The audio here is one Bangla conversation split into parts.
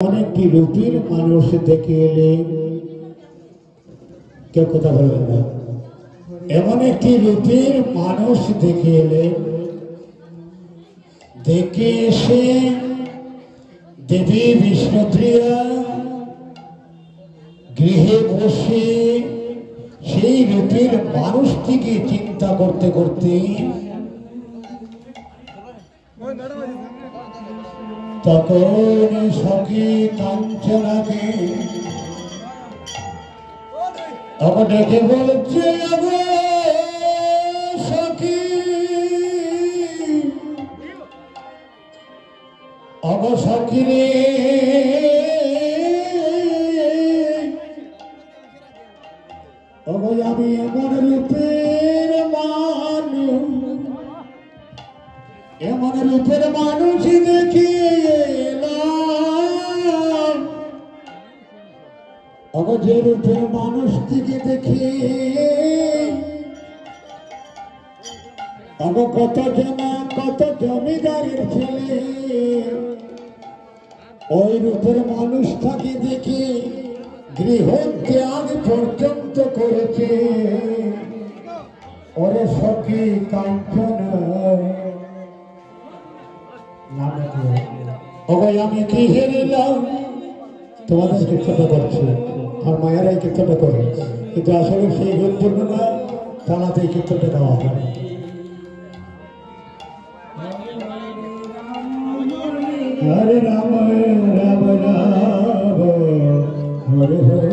অনেকটি রূপের মানুষ দেখে এলে কেউ কথা বলবেন না। এমন একটি রূপের মানুষ দেখে এলে, দেখে এসে দেবী বিষ্ণুপ্রিয়া গৃহে বসে সেই রূপের মানুষটিকে চিন্তা করতে করতে তখন সখী কাঞ্চনাকে তখন ডেকে বলছে, সখী সখী রে, আমি এমন রূপের মানুষ, এমন রূপের মানুষ দেখি এলাম। যে রূপের মানুষটিকে দেখে কত জনা, কত জমিদারের ছেলে ওই রূপের মানুষটাকে দেখে গৃহ ত্যাগ পর্যন্ত করেছে। ওরে সখী কাঞ্চনা, আমি কি হেরিলাম? তোমাদের কীর্তনটা করছে আর মায়েরাই কীর্তনটা করে, কিন্তু আসলে সেই গুণপূর্ণ না, তালাতে কীর্তনটা দেওয়া হয়। হরে রাম রাম রাম হরে হরে।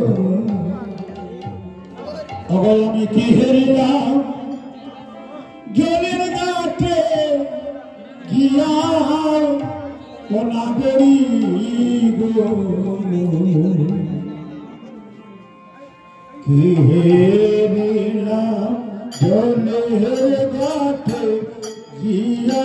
আমি কি হেরিলাম? জলের ঘাটে গিয়া নাগরী গো, কি হেরিলাম জলের ঘাটে গিয়া।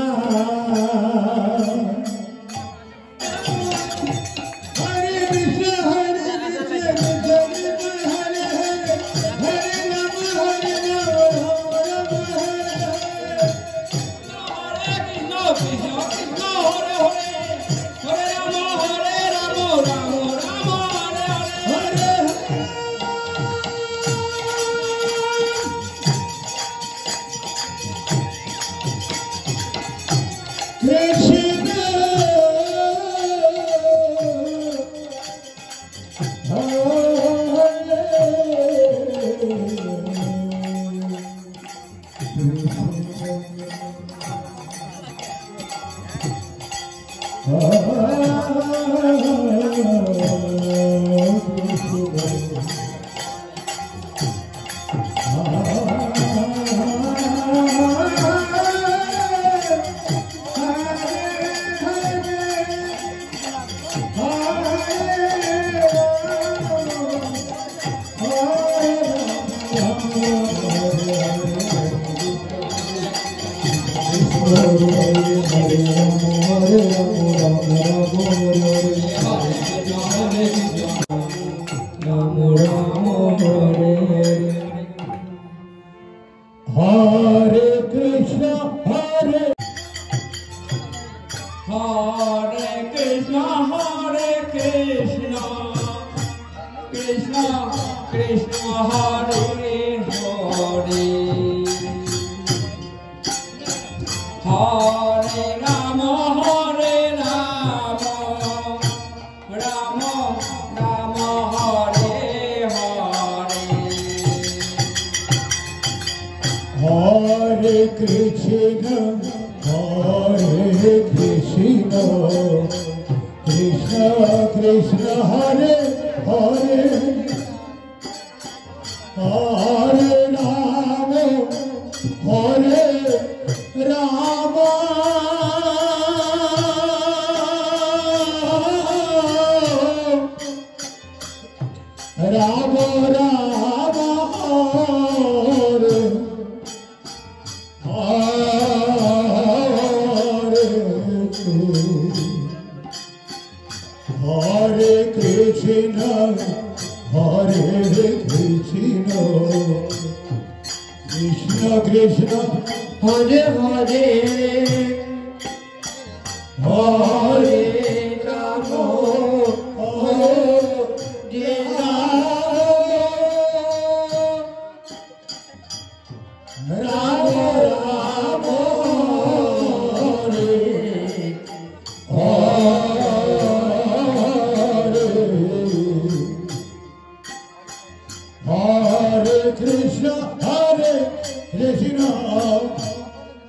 Hare Krishna,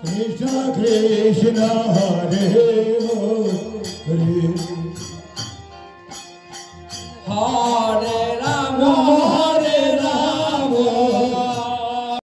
Krishna Krishna, Hare